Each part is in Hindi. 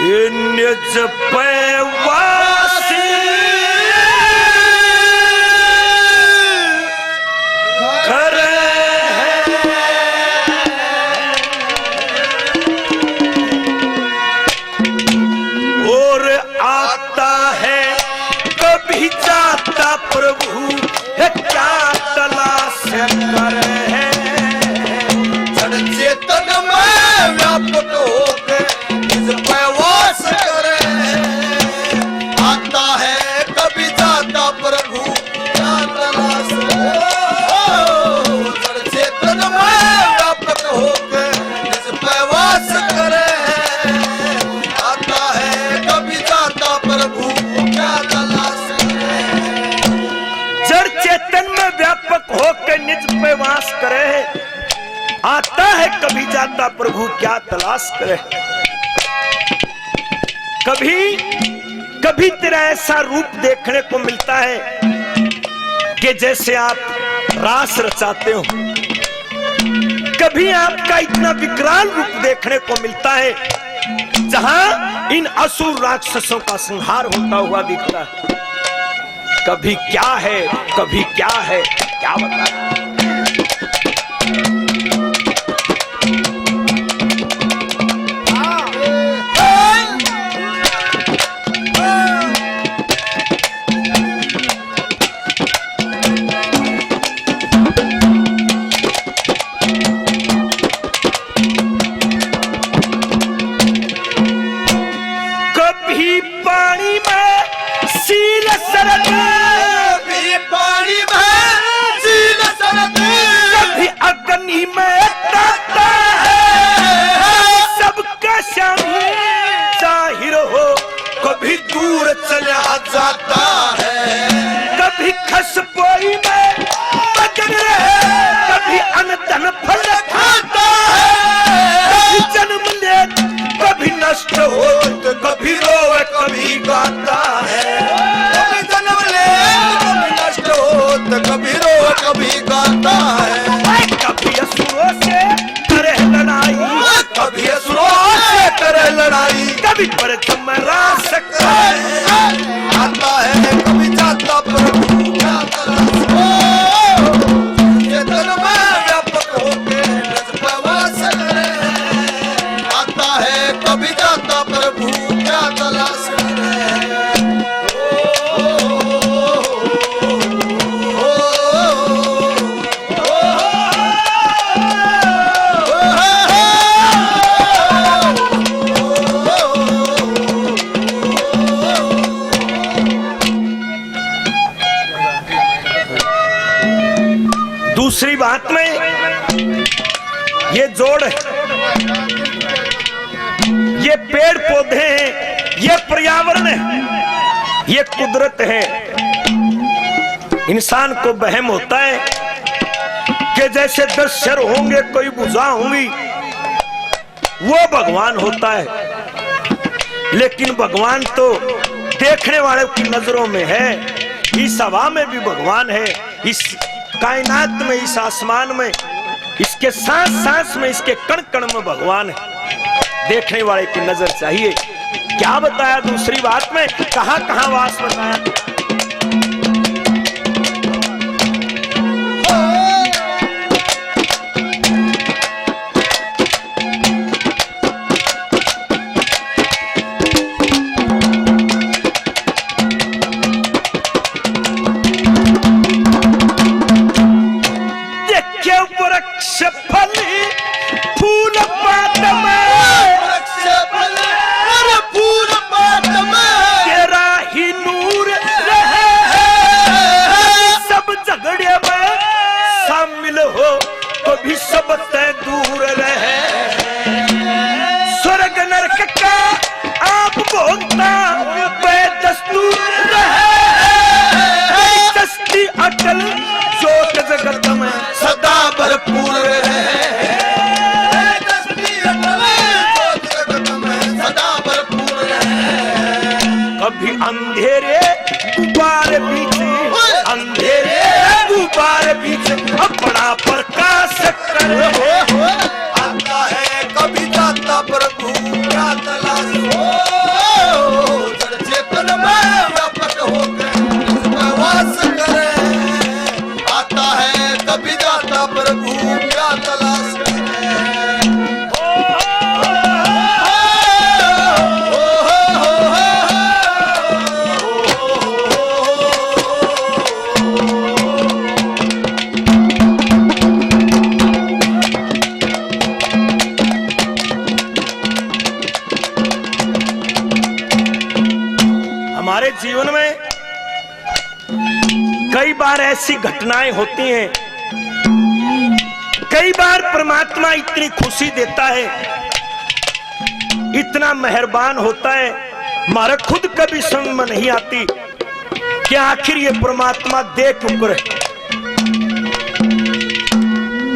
निज पैवासी करे और आता है कभी जाता प्रभु है क्या तलाश करे जड़ चेतन में व्यापक होकर निज पैवास करे आता है कभी जाता प्रभु क्या तलाश जड़ चेतन में व्यापक होकर निज पैवास करे आता है कभी जाता प्रभु क्या तलाश करे जड़ चेतन में व्यापक होकर निज पैवास करे आता है कभी जाता प्रभु क्या तलाश करे कभी तेरा ऐसा रूप देखने को मिलता है कि जैसे आप रास रचाते हो, कभी आपका इतना विकराल रूप देखने को मिलता है जहां इन असुर राक्षसों का संहार होता हुआ दिखता है। कभी क्या है क्या बताए जाता है कभी खसपोई में बदन रहे कभी अनधन फल खाता है कभी जन्म ले कभी नष्ट हो कभी रोवे कभी गाता है कभी जन्म ले कभी नष्ट हो कभी रोवे कभी गाता है कभी असुरों से करे लड़ाई कभी असुरों से करे लड़ाई कभी पर चमरा सकता है आता है कभी जाता प्रभु क्या तलाश चेतन में व्यापक होके निज पैवास करे आता है कभी जाता प्रभु क्या तलाश दूसरी बात में ये जोड़ है, ये पेड़ पौधे हैं, ये पर्यावरण है, ये कुदरत है। इंसान को वहम होता है कि जैसे 10 सिर होंगे कोई भुजा होंगी वो भगवान होता है, लेकिन भगवान तो देखने वाले की नजरों में है। इस हवा में भी भगवान है, इस कायनात में, इस आसमान में, इसके सांस सांस में, इसके कण कण में भगवान है। देखने वाले की नजर चाहिए। क्या बताया दूसरी बात में, कहां कहां वास बताया। अटल जोत जगत में सदा भरपूर रहे, सदा भरपूर रहे। कभी अंधेरे गुब्बारे पीछे, अंधेरे गुब्बारे पीछे अपना प्रकाश कर आता है, कभी जाता प्रभु क्या तलाश हो। हमारे जीवन में कई बार ऐसी घटनाएं होती हैं, कई बार परमात्मा इतनी खुशी देता है, इतना मेहरबान होता है, हमारा खुद कभी समझ में नहीं आती कि आखिर ये परमात्मा दे क्यों करे।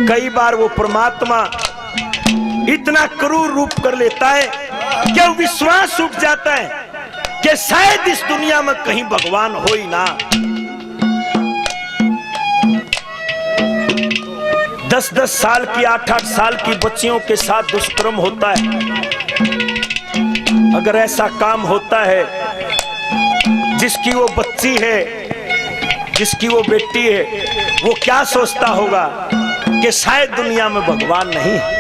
कई बार वो परमात्मा इतना क्रूर रूप कर लेता है कि विश्वास उठ जाता है कि शायद इस दुनिया में कहीं भगवान हो ही ना। 10-10 साल की 8-8 साल की बच्चियों के साथ दुष्कर्म होता है। अगर ऐसा काम होता है, जिसकी वो बच्ची है, जिसकी वो बेटी है, वो क्या सोचता होगा कि शायद दुनिया में भगवान नहीं है।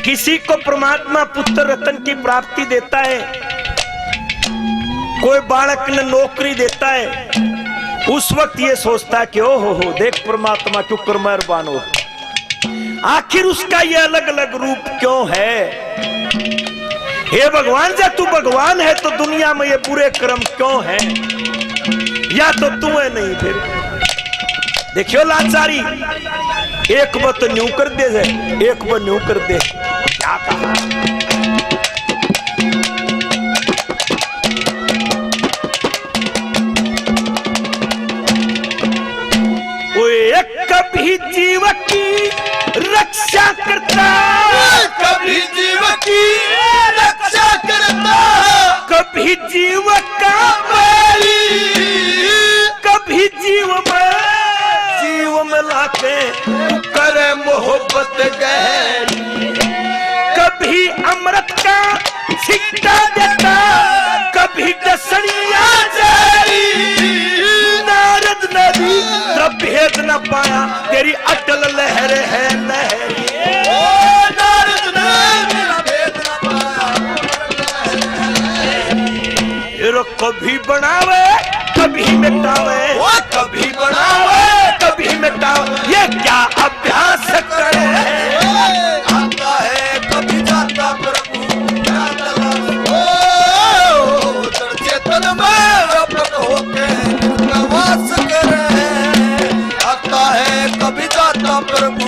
किसी को परमात्मा पुत्र रत्न की प्राप्ति देता है, कोई बालक ने नौकरी देता है, उस वक्त ये सोचता है कि ओ हो देख परमात्मा क्यों कर मेहरबान हो। आखिर उसका ये अलग अलग रूप क्यों है? हे भगवान, जब तू भगवान है तो दुनिया में ये बुरे कर्म क्यों है? या तो तू है नहीं। फिर देखियो लाचारी, एक बात न्यू कर दे, एक बात न्यू कर दे। क्या कहा? कभी जीव की रक्षा करता, कभी जीव की रक्षा करता, कभी जीव का बैरी, कभी जीव में लाके करे मोहब्बत गहरी, कभी अमृत का सिक्का देता, कभी दसनिया जारी। नारद नदी तब भेद न पाया, तेरी अटल लहर है लहरी। नारद ने भेद न पाया। कभी बनावे कभी मिटावे, कभी बनावे कभी मिटावे, ये क्या अभ्यास करे। आता है कभी जाता प्रभु, चेतन में प्रकट होके वास करे। आता है कभी जाता प्रभु,